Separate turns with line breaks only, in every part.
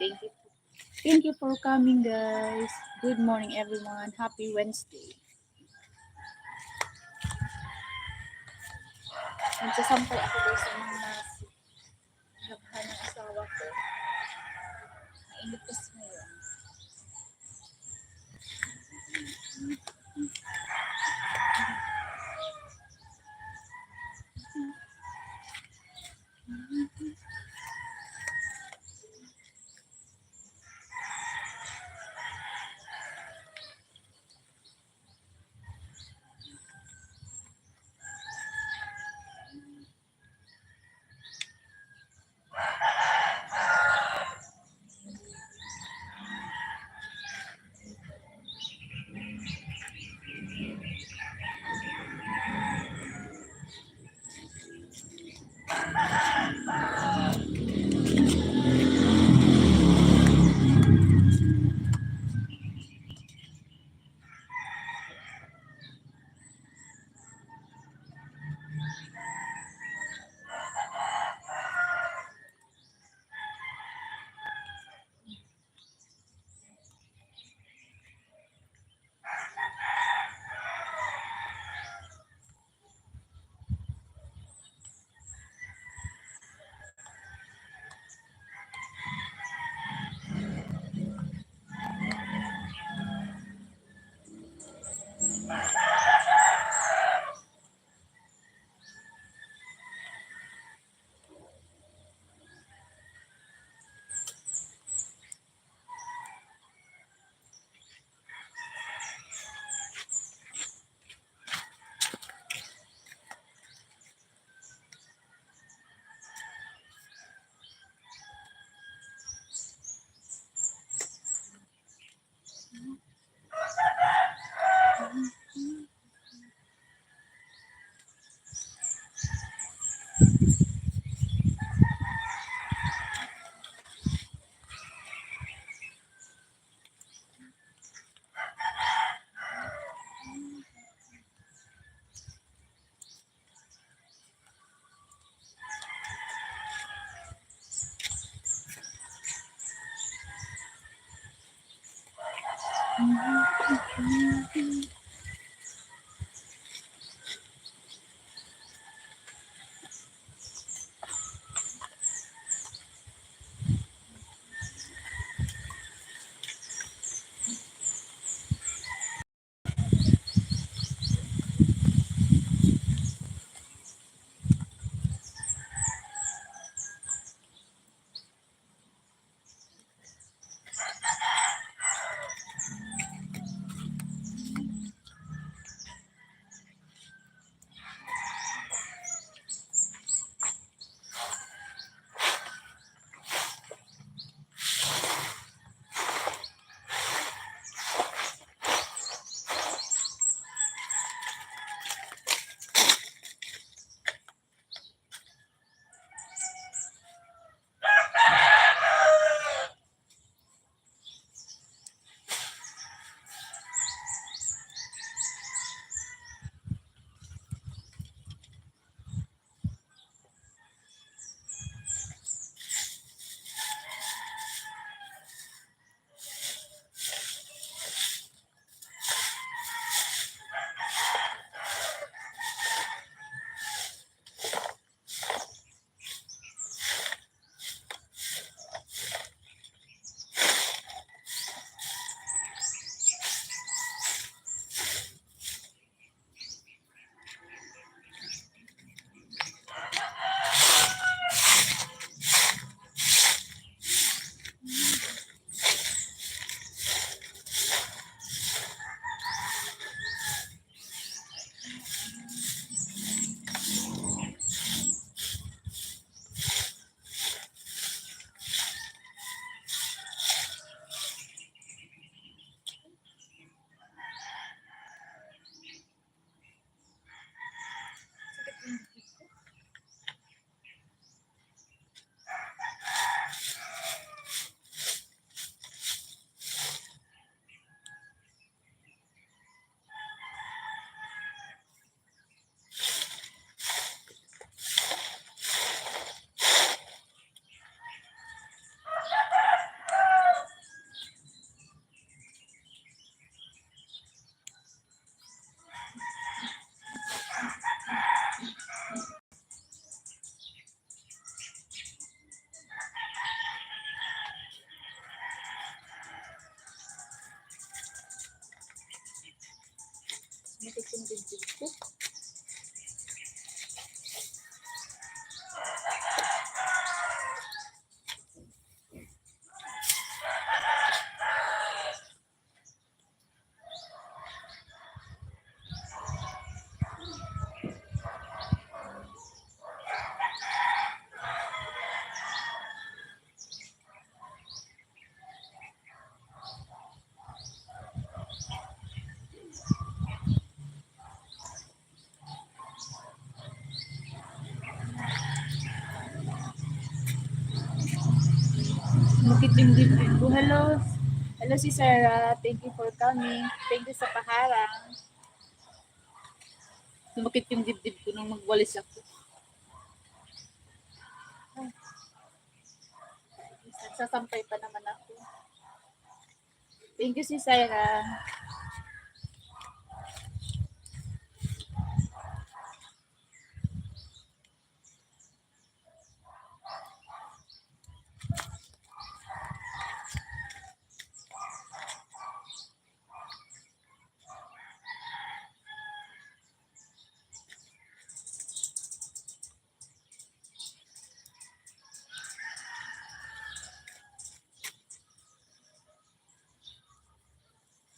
Thank you. Thank you for coming, guys. Good morning, everyone. Happy Wednesday. Nagsasampay ako guys sa mga habhan ng asawa ko. Mainit kasi ngayon. yung dibdib ko. Bakit yung dibdib ko? Hello. Hello si Sarah. Thank you for coming. Thank you sa paharang. Sumakit yung dibdib ko nung magwalis ako. Sasampay pa naman ako. Thank you si Sarah.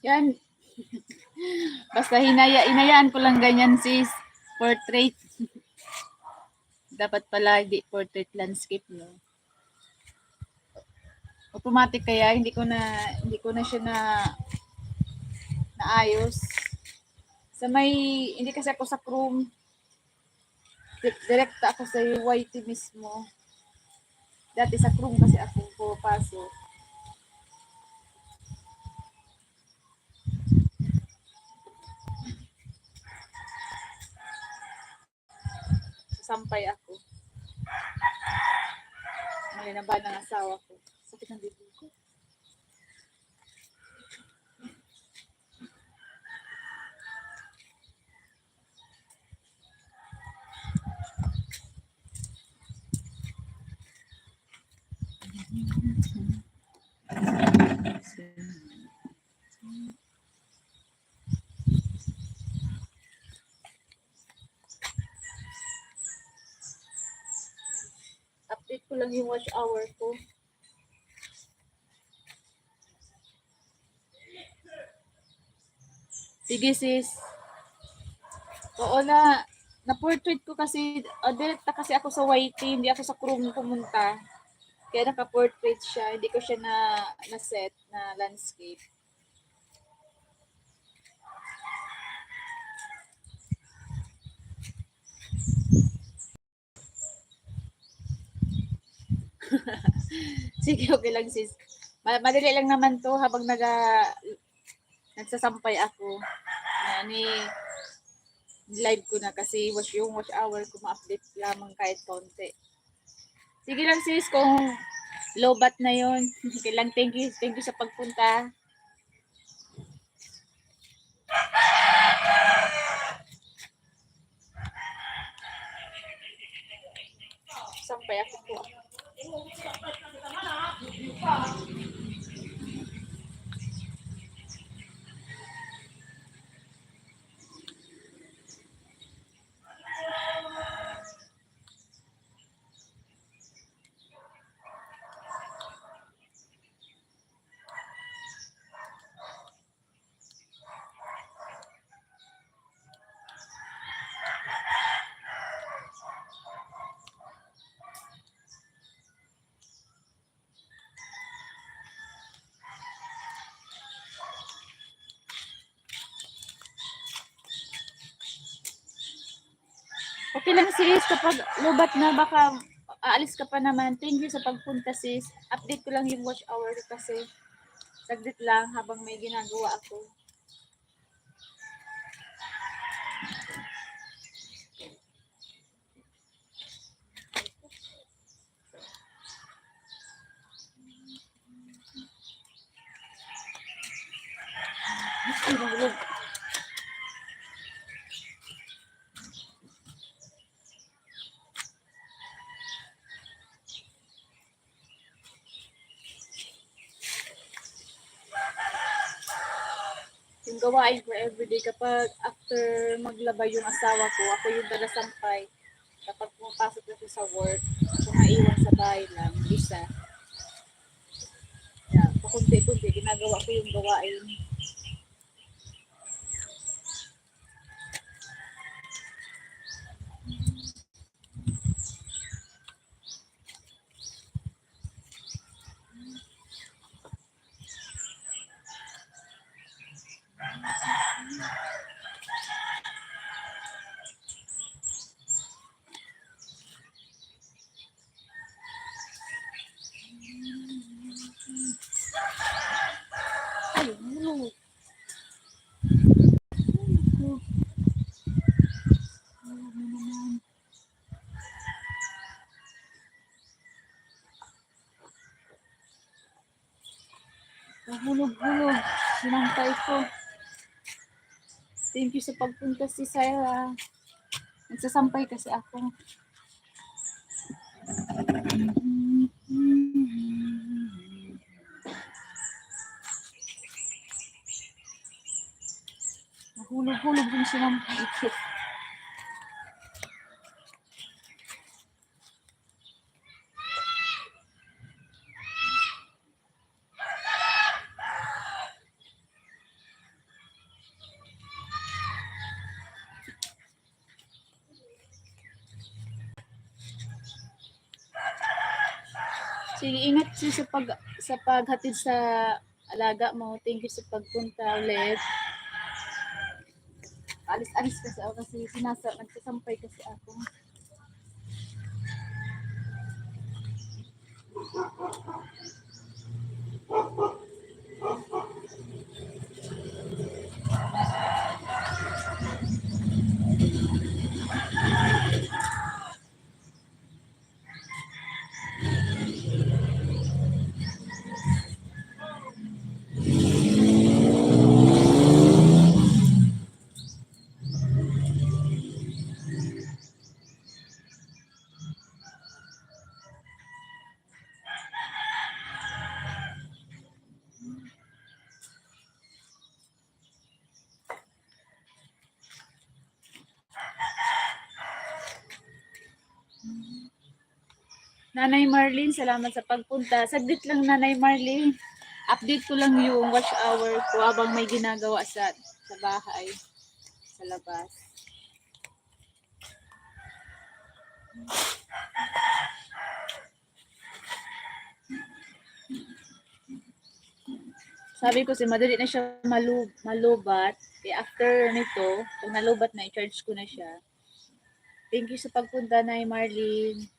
Yan. Basta inayaan ko lang ganyan sis. Portrait. Dapat pala hindi portrait landscape, no? Automatic kaya hindi ko na siya naayos. Sa may hindi kasi ako sa Chrome. Direkta ako sa YT mismo. Dati sa Chrome kasi ako pupasok. Sampay ako. Ngayon na ba ng asawa ko? Sakit ng dibdib ko. Update ko lang yung watch hour ko. Sige sis. Oo na-portrait ko kasi, direkta kasi ako sa YT, hindi ako sa Chrome pumunta. Kaya naka-portrait siya, hindi ko siya na-set na landscape. Sige, okay lang sis. Madali lang naman to habang nagsasampay ako. Live ko na kasi yung watch hour ko ma-update lamang kahit konti. Sige lang sis, kung low bat na yon. Okay lang, thank you sa pagpunta. Sampay ako po. Okay lang sis, kapag lubat na baka aalis ka pa naman. Thank you sa pagpunta sis. Update ko lang yung watch hour kasi saglit lang habang may ginagawa ako. Yung gawain ko everyday kapag after maglaba yung asawa ko, ako yung dalasampay. Kapag pumapasok na siya sa work, ako naiwan sa bahay lang, isa. Yeah, pakunti-kunti, ginagawa ko yung gawain. Ay, ano? Nahulog-hulog. Sinangkay ko. Thank you sa pagpunta si Sarah. Nagsasampay kasi ako. Nahulog-hulog yung sinampay ko. Sige, ingat siya sa paghatid sa alaga mo. Thank you sa pagpunta ulit. Alis-alis kasi ako kasi nagsasampay kasi ako. Nanay Marlene, salamat sa pagpunta. Saglit lang, Nanay Marlene. Update ko lang yung watch hour ko habang may ginagawa sa bahay, sa labas. Sabi ko si madali na siya malubat. After nito, pag nalubat na, i-charge ko na siya. Thank you sa pagpunta, Nay Marlene.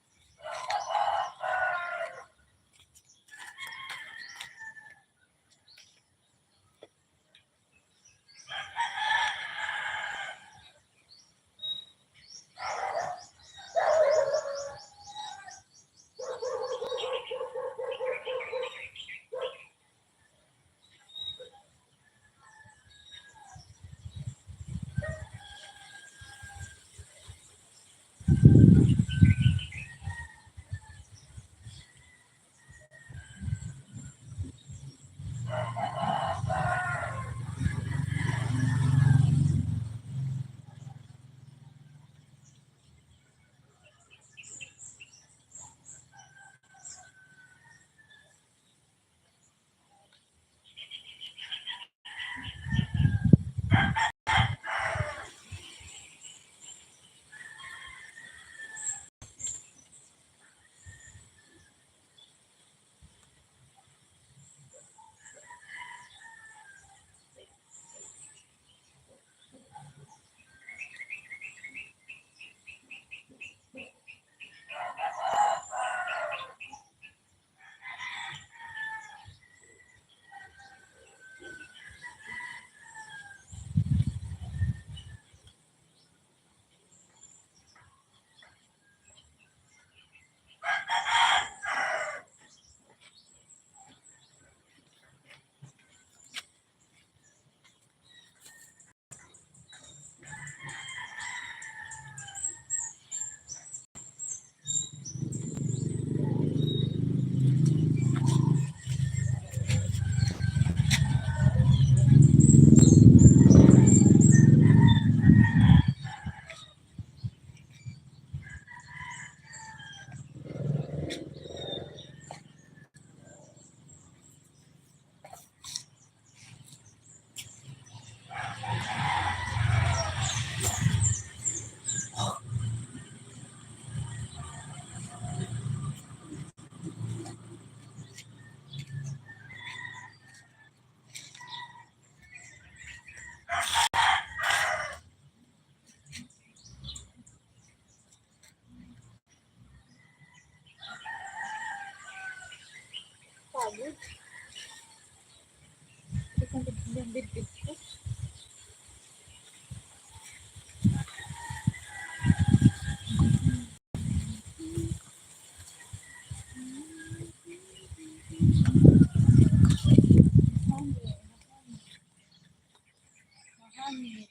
Hindi ko yung bibig ko. Mahangit.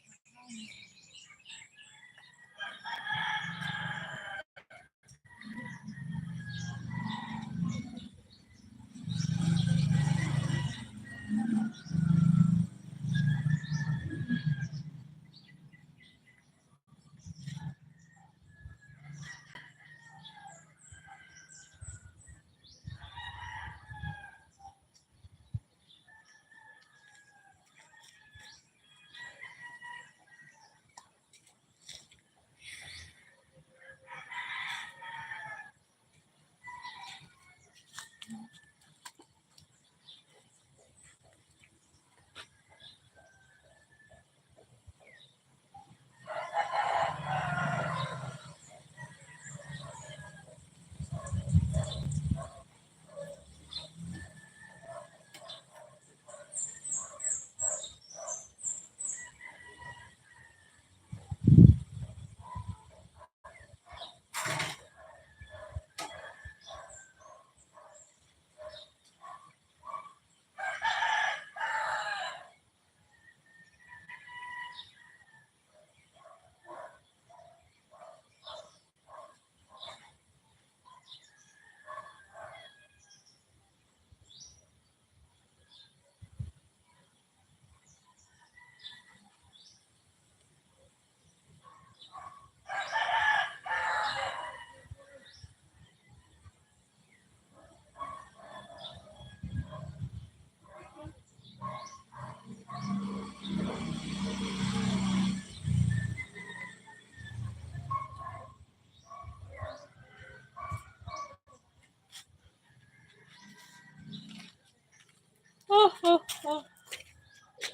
Oh.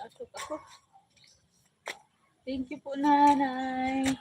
Asok ako. Thank you po, nanay.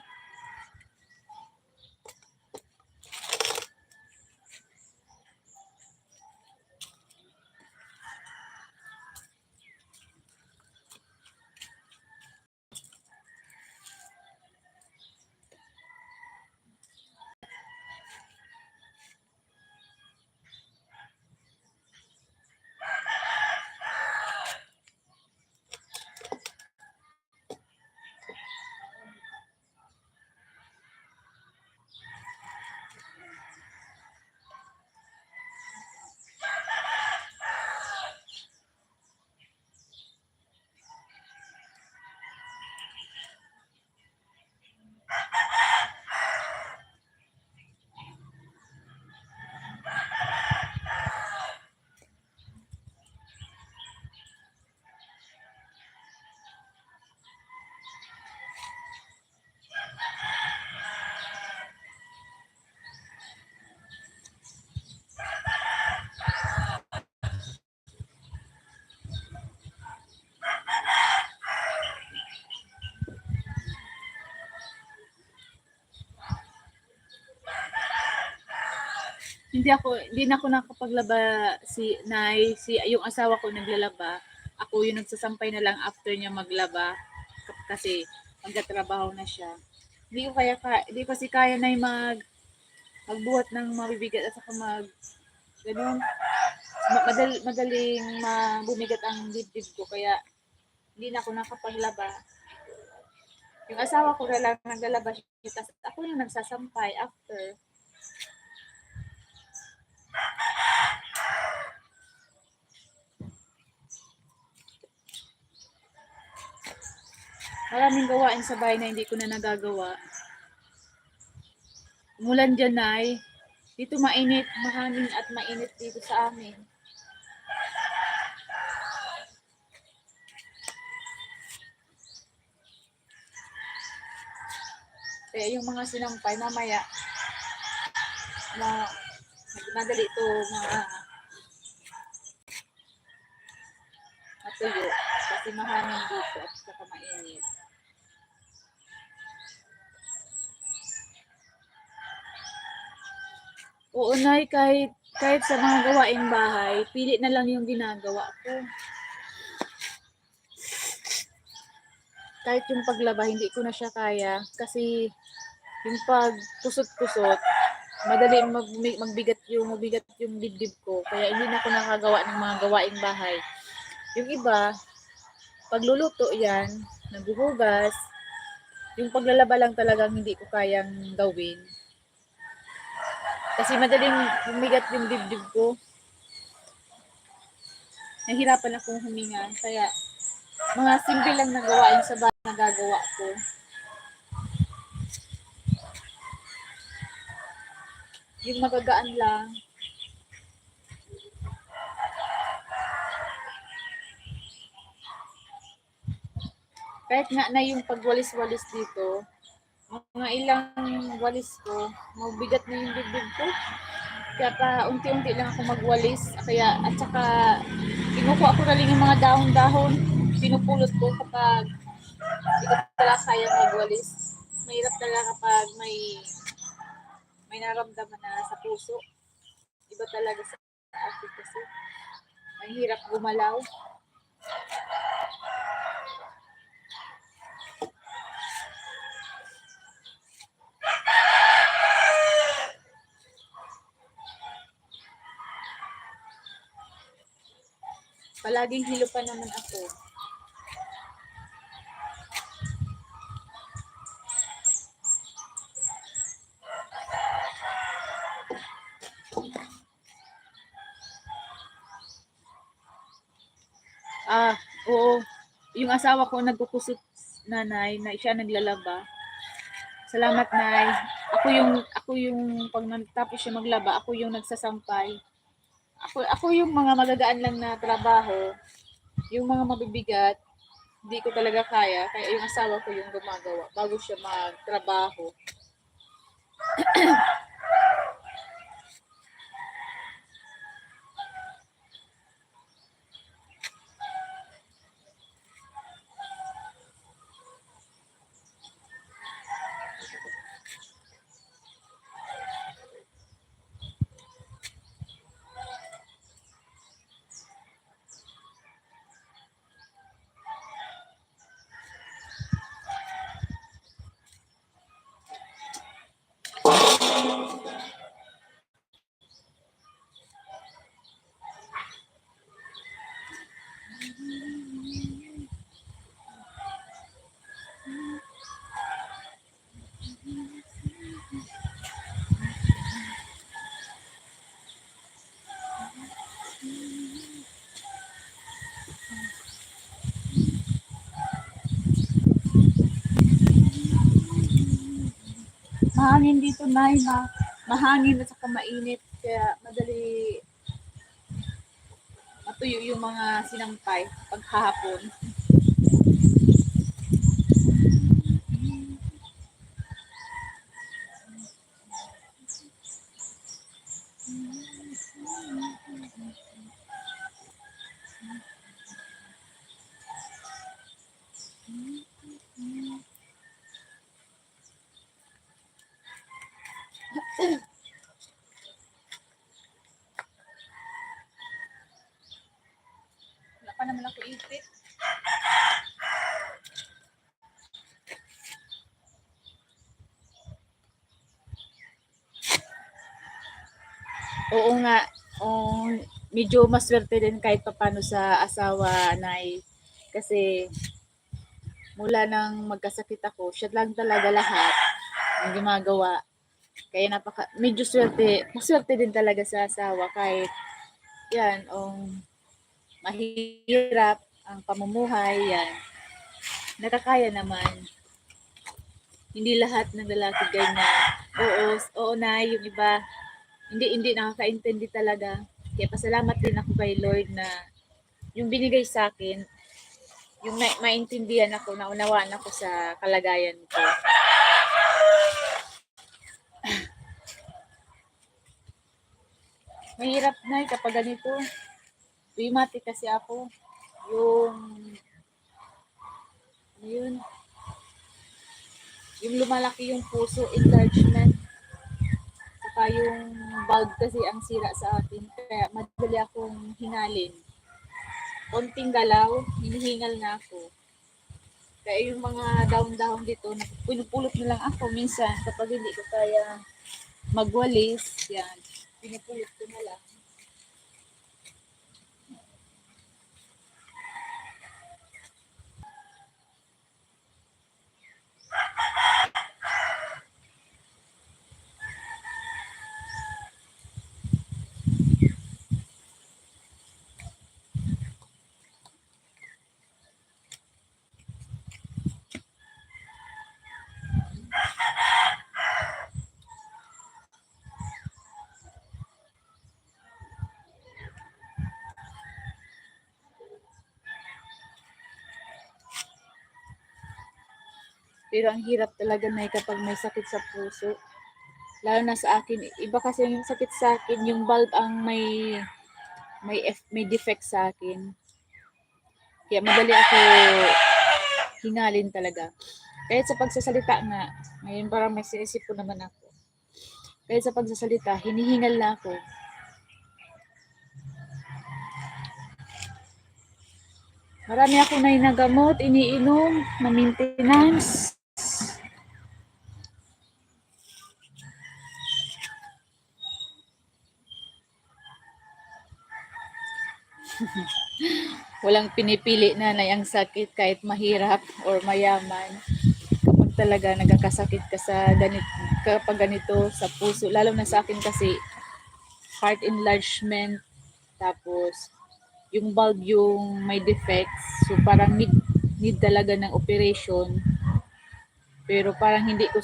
Hindi na ako nakapaglaba si yung asawa ko naglalaba. Ako yung nagsasampay na lang after niya maglaba kasi magtatrabaho na siya. Hindi ko kasi kaya na magbuhat ng mabibigat at saka ganun, madaling bumigat ang dibdib ko kaya hindi na ako nakapaglaba. Yung asawa ko na lang naglalaba siya, tapos ako yung nagsasampay after. Maraming gawain sa bahay na hindi ko na nagagawa. Umulan dyan, Nay. Dito mainit, mahangin at mainit dito sa amin. Kaya yung mga sinampay, mamaya, madali ito matuyo. Kasi mahangin dito at saka mainit. Oo, Nay, kahit kahit sa mga gawaing bahay, pili na lang yung ginagawa ko. Kahit yung paglaba, hindi ko na siya kaya kasi yung pagkusot-kusot, madali mabigat yung dibdib ko. Kaya hindi na ako nakagawa ng mga gawaing bahay. Yung iba, pagluluto yan, naghuhugas, yung paglalaba lang talagang hindi ko kayang gawin. Kasi madaling bumigat yung dibdib ko. Nahirapan akong huminga. Kaya mga simple lang na gawain sa bahay na gagawa ko. Yung magagaan lang. Kahit nga na yung pagwalis-walis dito, mga ilang walis ko, mabigat na yung dibdib ko. Kaya pa unti-unti lang ako magwalis. Kaya at saka kinukuha ko na lang yung mga dahon-dahon. Pinupulot ko kapag hindi ko talaga kaya magwalis. Mahirap talaga kapag may naramdaman na sa puso. Iba talaga sa akin kasi. Mahirap gumalaw. Palaging hilo pa naman ako. Oo. Yung asawa ko nagkukusot, nanay, na siya naglalaba. Salamat, nay. Ako yung pag natapos siya maglaba, ako yung nagsasampay. Ako yung mga magagaan lang na trabaho, yung mga mabibigat, hindi ko talaga kaya. Kaya yung asawa ko yung gumagawa bago siya magtrabaho. Mahangin dito, nay, mahangin at saka mainit. Kaya madali matuyo yung mga sinampay paghahapon. Wala pa naman ako ipit. Oo nga. Medyo maswerte din kahit papano sa asawa, nay. Kasi mula nang magkasakit ako, siya lang talaga lahat ng gumagawa. Kaya medyo maswerte din talaga sa asawa kahit yan, mahirap ang pamumuhay, yan. Nakakaya naman. Hindi lahat ng lalaki ganyan. Oo na, yung iba, hindi nakakaintindi talaga. Kaya pasalamat din ako kay Lord na yung binigay sa akin, yung maintindihan ako, naunawaan ako sa kalagayan ko. Mahirap na kapag ganito. Rheumatic kasi ako. Yung lumalaki yung puso, enlargement. Tsaka yung bulb kasi ang sira sa akin. Kaya madali akong hingalin. Konting galaw, hinihingal na ako. Kaya yung mga dahon-dahon dito, pinupulot na lang ako minsan kapag hindi ko kaya magwalis. Yan, pinupulot ko na lang. Pero ang hirap talaga na kapag may sakit sa puso. Lalo na sa akin, iba kasi yung sakit sa akin, yung bulb ang may defect sa akin. Kaya madali ako hingalin talaga. Kahit sa pagsasalita nga, ngayon parang may sinisip ko naman ako. Kahit sa pagsasalita, hinihingal na ako. Marami ako na inagamot, iniinom, na maintenance. Walang pinipili na ang sakit kahit mahirap or mayaman. Kapag talaga nagkakasakit ka sa kapag ganito sa puso, lalo na sa akin kasi heart enlargement, tapos yung bulb yung may defects, so parang need talaga ng operation. Pero parang hindi ko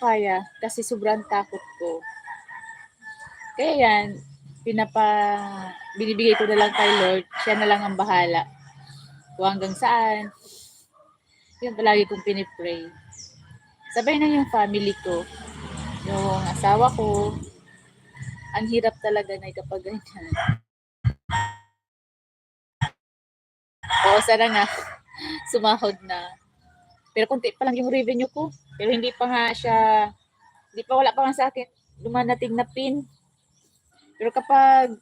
kaya kasi sobrang takot ko. Kaya yan, binibigay ko na lang kay Lord, siya na lang ang bahala. Kung hanggang saan, yun palagi kong pinipray. Sabay na yung family ko, yung asawa ko, ang hirap talaga na kapag ganyan. Oo, sana nga, sumahod na. Pero konti pa lang yung revenue ko. Pero hindi pa nga siya, wala pa nga sa akin dumanating na pin. Pero kapag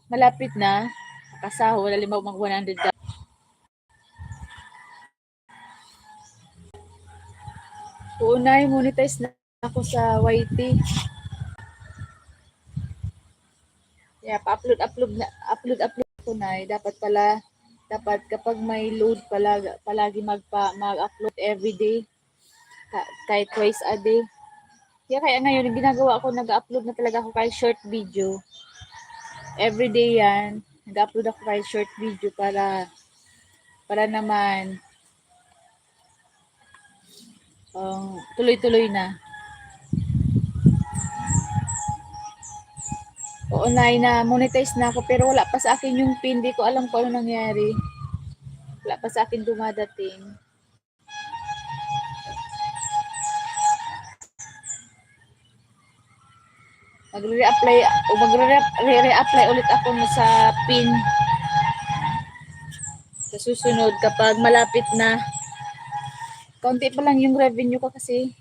malapit na, kasahod, halimbawa mag 100. Oo na, monetize na ako sa YT. Yeah, upload ko na. Dapat kapag may load palagi mag-upload every day. Kahit twice a day. Kaya ngayon, yung ginagawa ko, nag-upload na talaga ako kahit short video. Every day yan, nag-upload ako kahit short video para naman tuloy-tuloy na. Oo, na monetize na ako pero wala pa sa akin yung pin. Di ko alam kung ano nangyari. Wala pa sa akin dumadating. Magre-reapply ulit ako sa pin sa susunod kapag malapit na. Kaunti pa lang yung revenue ko kasi.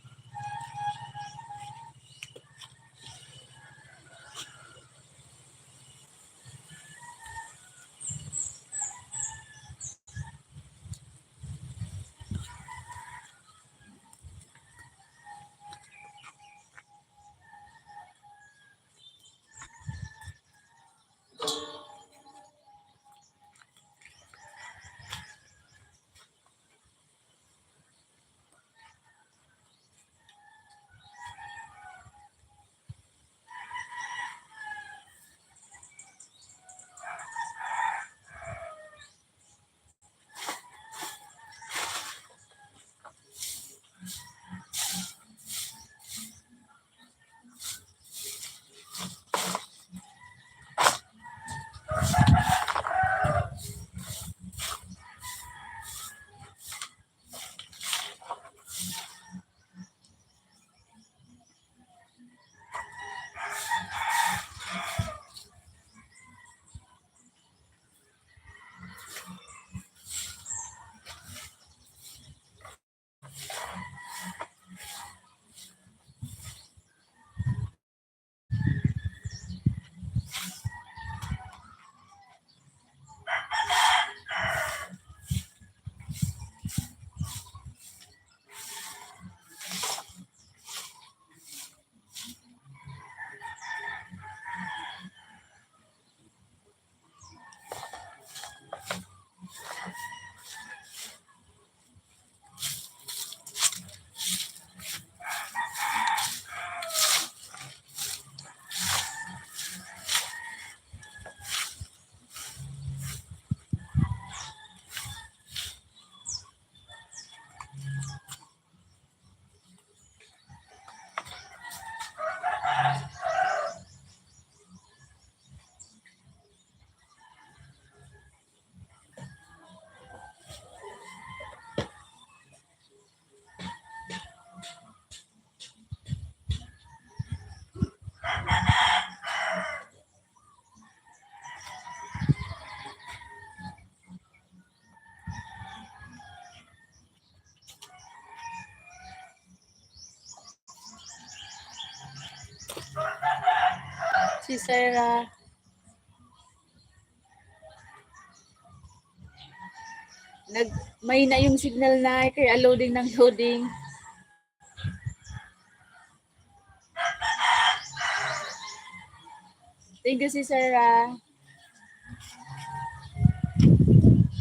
Si Sarah. May na yung signal na kaya loading ng loading. Thank you si Sarah.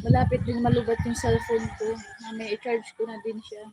Malapit din malubat yung cellphone ko. May i-charge ko na din siya.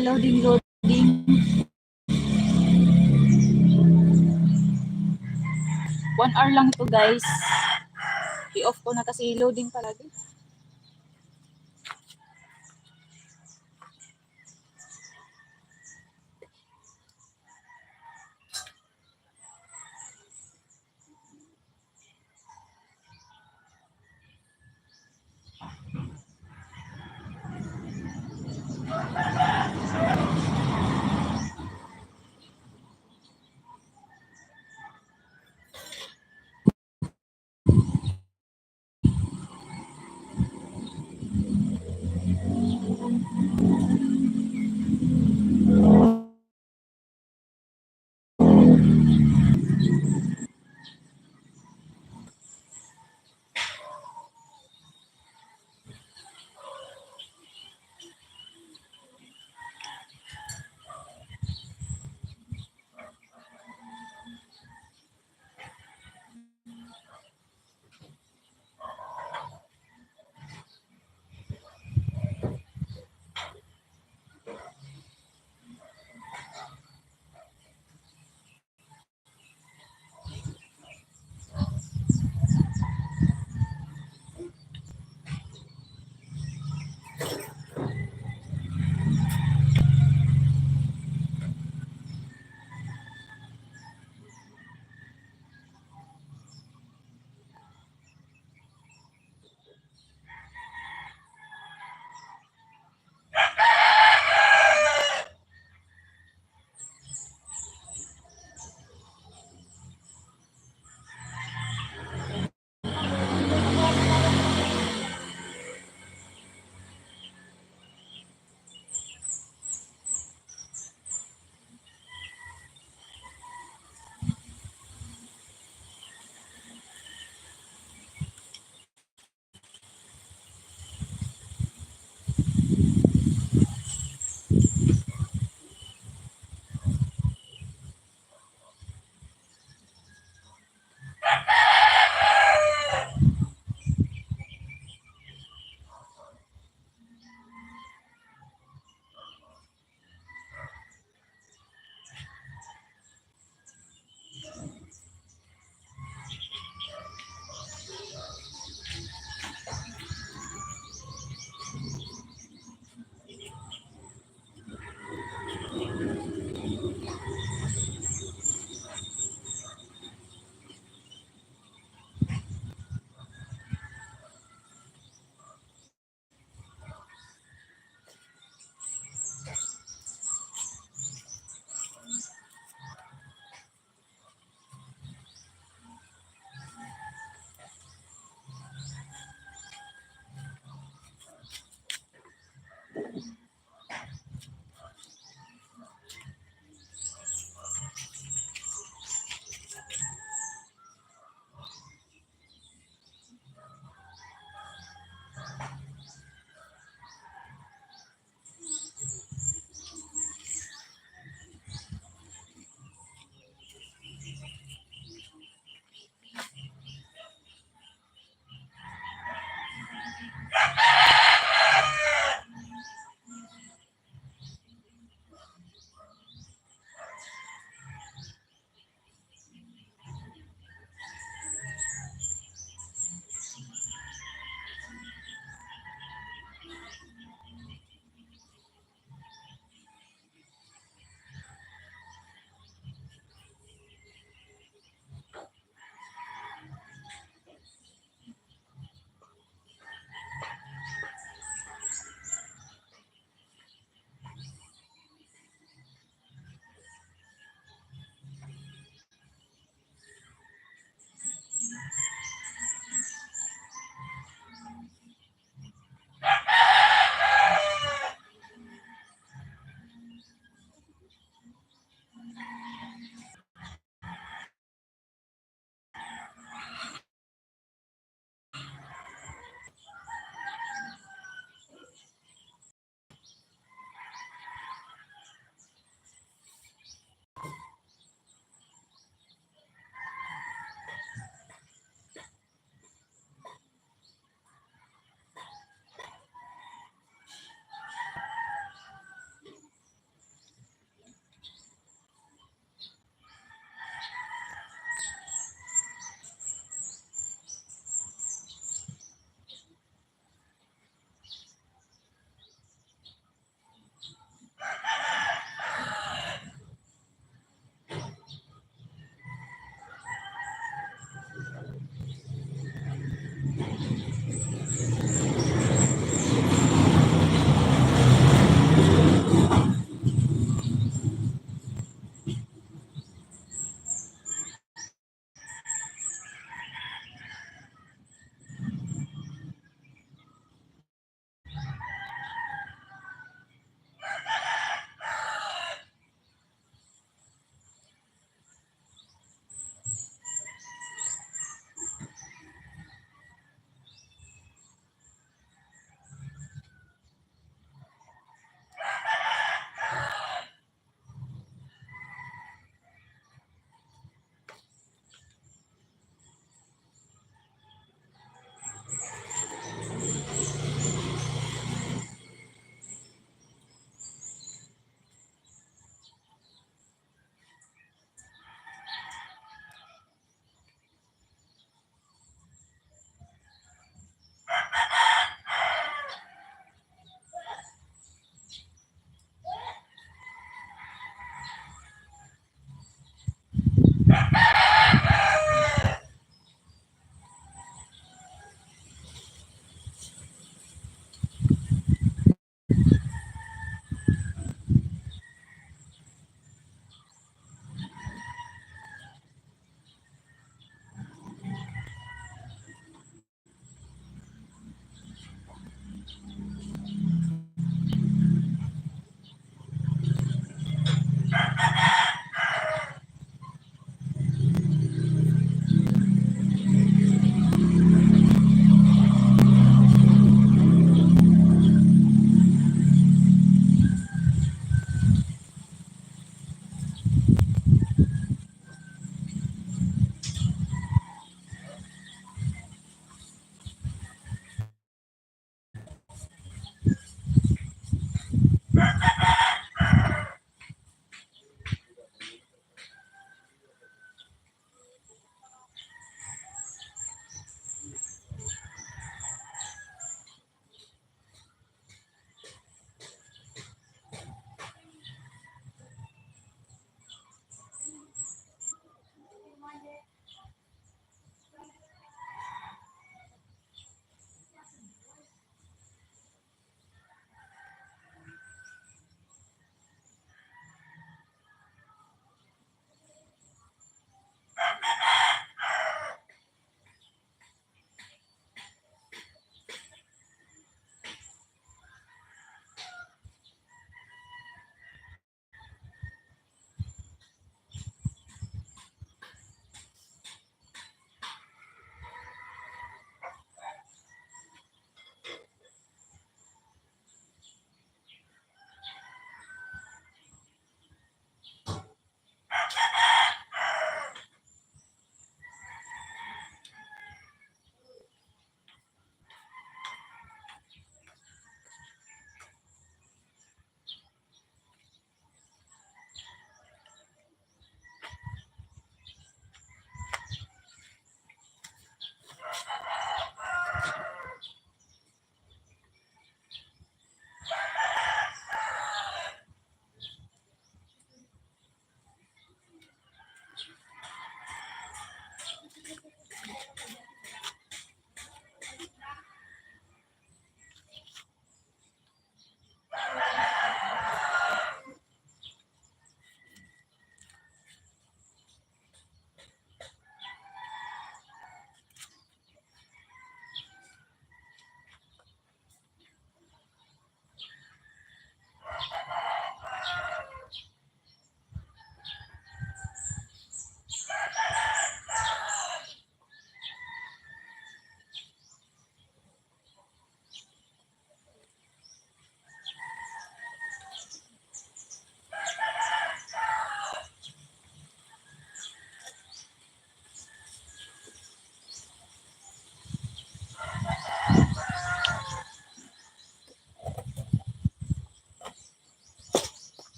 Loading, loading. 1 hour lang to guys. I-off ko na kasi loading palagi.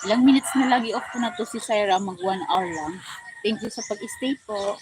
Ilang minutes na lagi off ko na to si Syra, mag 1 hour lang. Thank you sa pag-stay po.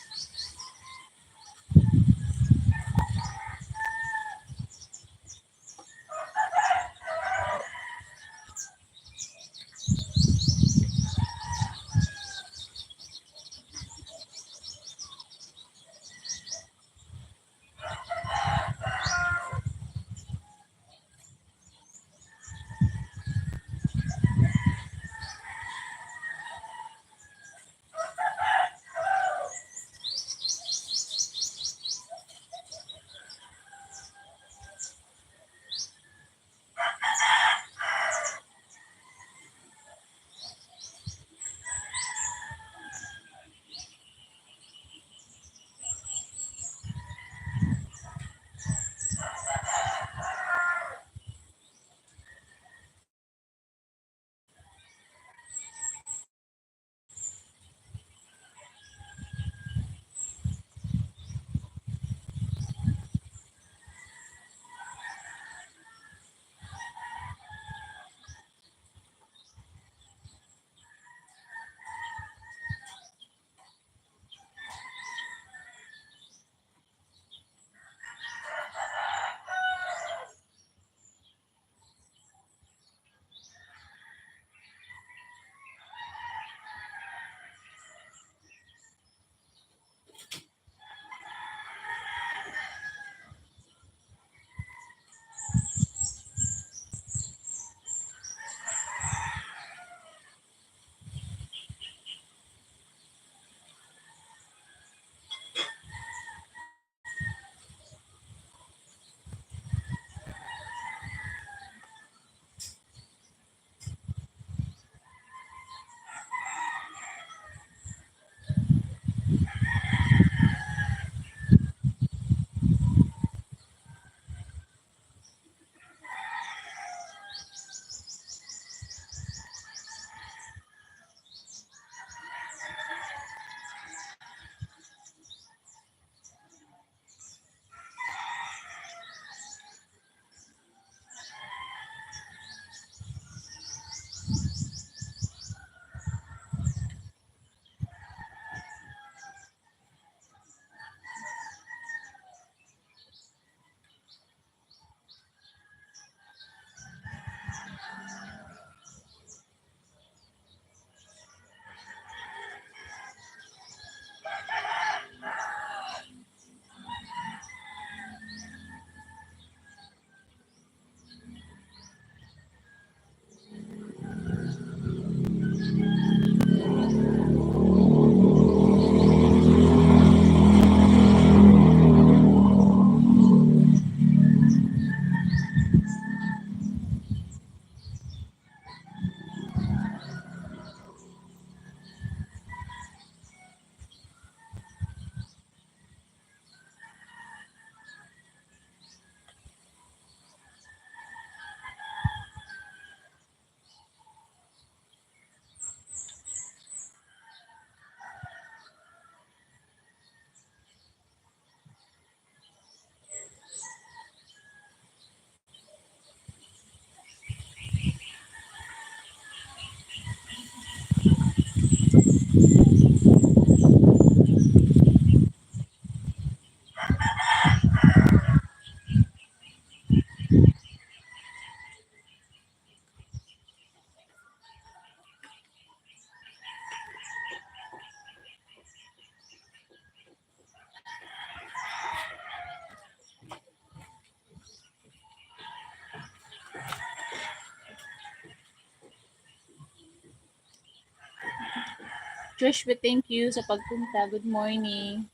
Joshua, thank you sa pagpunta. Good morning.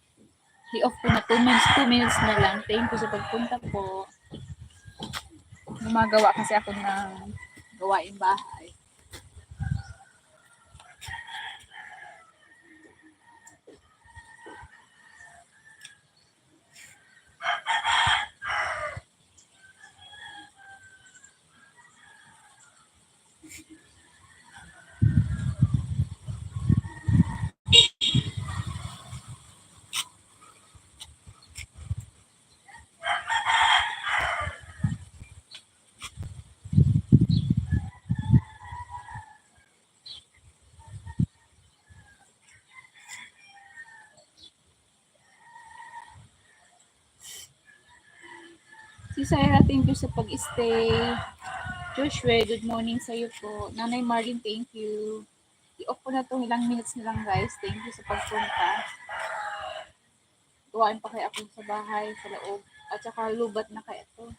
Di-off ko na 2 minutes na lang. Thank you sa pagpunta po. Gumagawa kasi ako ng gawaing bahay. Si Sarah, thank you sa pag-stay. Joshua, good morning sa iyo po. Nanay Marlene, thank you. I-off ko na itong ilang minutes na lang guys. Thank you sa pagpunta. Gawain pa kaya ako sa bahay, sa loob. At saka lubat na kaya ito.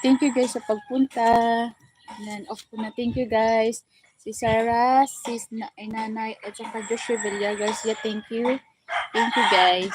Thank you guys sa pagpunta. Then, off ko na. Thank you guys. Si Sarah, Nanay, at saka Joshua Villagas. Yeah, thank you. Thank you guys.